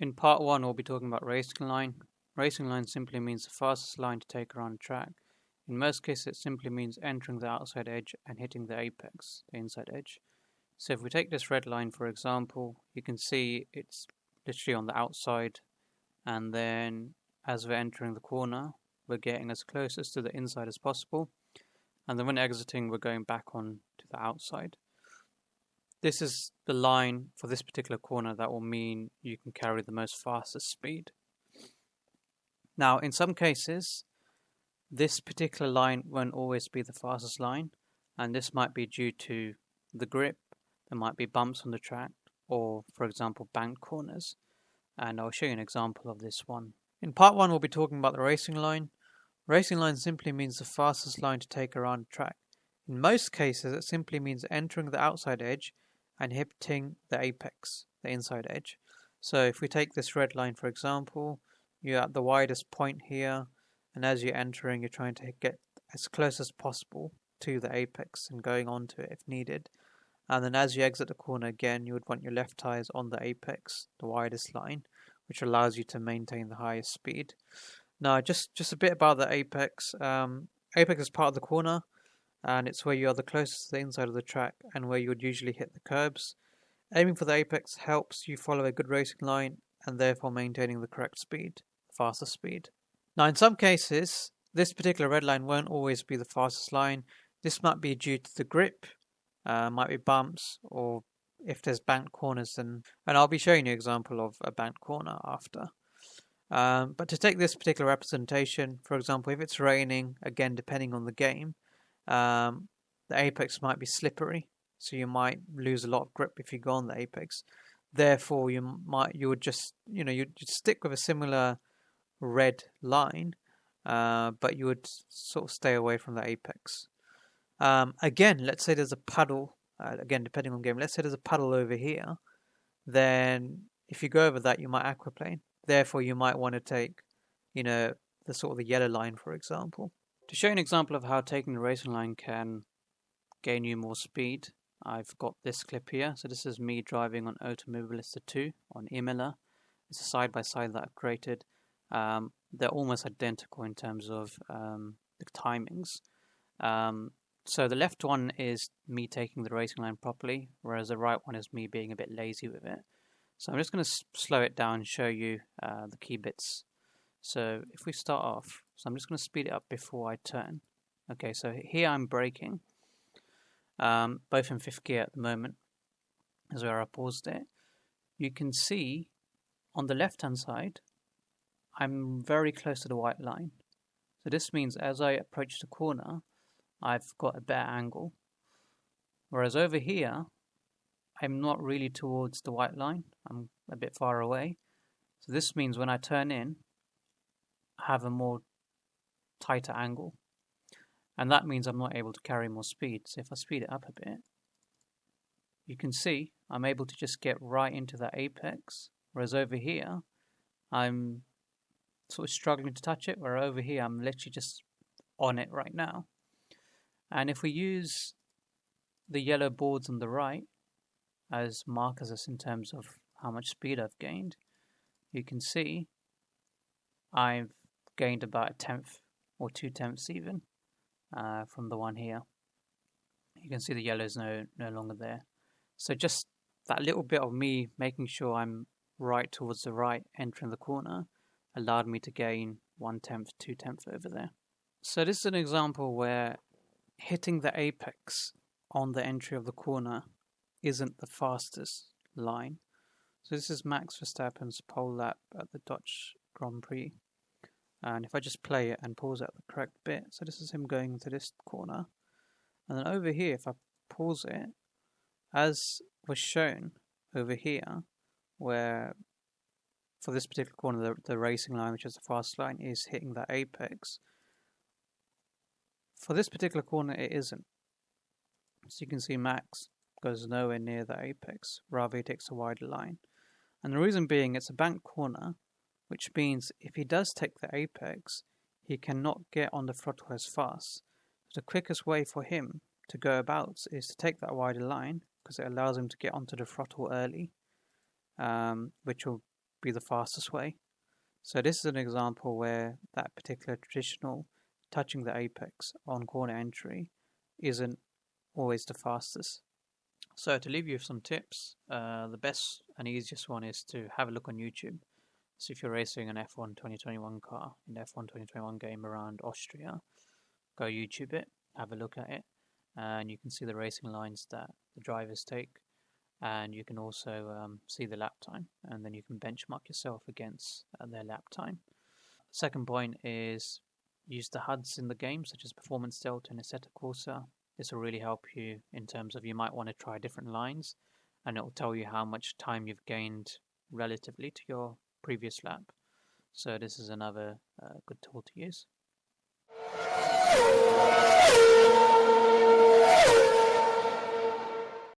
In part 1 we'll be talking about racing line. Racing line simply means the fastest line to take around a track. In most cases it simply means entering the outside edge and hitting the apex, the inside edge. So if we take this red line for example, you can see it's literally on the outside, and then as we're entering the corner we're getting as close as to the inside as possible, and then when exiting we're going back on to the outside. This is the line for this particular corner that will mean you can carry the most fastest speed. Now, in some cases, this particular line won't always be the fastest line, and this might be due to the grip. There might be bumps on the track, or, for example, banked corners. And I'll show you an example of this one. In part 1, we'll be talking about the racing line. Racing line simply means the fastest line to take around a track. In most cases, it simply means entering the outside edge and hitting the apex, the inside edge. So if we take this red line for example, you're at the widest point here, and as you're entering you're trying to get as close as possible to the apex and going onto it if needed. And then as you exit the corner again, you would want your left tires on the apex, the widest line, which allows you to maintain the highest speed. Now just a bit about the apex. Apex is part of the corner, and it's where you are the closest to the inside of the track and where you would usually hit the curbs. Aiming for the apex helps you follow a good racing line and therefore maintaining the correct speed, faster speed. Now in some cases, this particular red line won't always be the fastest line. This might be due to the grip, might be bumps, or if there's banked corners, and I'll be showing you an example of a banked corner after. But to take this particular representation, for example, if it's raining, again depending on the game, the apex might be slippery, so you might lose a lot of grip if you go on the apex. Therefore, you would just you'd stick with a similar red line, but you would sort of stay away from the apex. Again, let's say there's a puddle. Again, depending on game, let's say there's a puddle over here. Then, if you go over that, you might aquaplane. Therefore, you might want to take, the sort of the yellow line, for example. To show you an example of how taking the racing line can gain you more speed, I've got this clip here. So this is me driving on Automobilista 2 on Imola. It's a side-by-side that I've created. They're almost identical in terms of the timings. So the left one is me taking the racing line properly, whereas the right one is me being a bit lazy with it. So I'm just going to slow it down and show you the key bits. So if we start off, so I'm just going to speed it up before I turn. Okay, so here I'm braking, both in 5th gear at the moment, is where I paused it. You can see on the left hand side, I'm very close to the white line. So this means as I approach the corner, I've got a better angle. Whereas over here, I'm not really towards the white line, I'm a bit far away. So this means when I turn in, I have a more tighter angle. And that means I'm not able to carry more speed. So if I speed it up a bit, you can see I'm able to just get right into that apex. Whereas over here, I'm sort of struggling to touch it. Where over here, I'm literally just on it right now. And if we use the yellow boards on the right as markers in terms of how much speed I've gained, you can see I've gained about 1/10 or 2/10 even from the one here. You can see the yellow is no longer there. So just that little bit of me making sure I'm right towards the right entering the corner allowed me to gain 1/10, 2/10 over there. So this is an example where hitting the apex on the entry of the corner isn't the fastest line. So this is Max Verstappen's pole lap at the Dutch Grand Prix. And if I just play it and pause at the correct bit, so this is him going into this corner. And then over here, if I pause it, as was shown over here, where for this particular corner, the racing line, which is the fast line, is hitting that apex. For this particular corner, it isn't. So you can see Max goes nowhere near the apex, rather he takes a wider line. And the reason being, it's a banked corner, which means if he does take the apex, he cannot get on the throttle as fast. So the quickest way for him to go about is to take that wider line, because it allows him to get onto the throttle early, which will be the fastest way. So this is an example where that particular traditional touching the apex on corner entry isn't always the fastest. So to leave you with some tips, the best and easiest one is to have a look on YouTube. So if you're racing an F1 2021 car in the F1 2021 game around Austria, go YouTube it, have a look at it, and you can see the racing lines that the drivers take, and you can also see the lap time, and then you can benchmark yourself against their lap time. Second point is use the HUDs in the game, such as Performance Delta and Assetto Corsa. This will really help you in terms of you might want to try different lines, and it will tell you how much time you've gained relatively to your previous lap. So this is another good tool to use.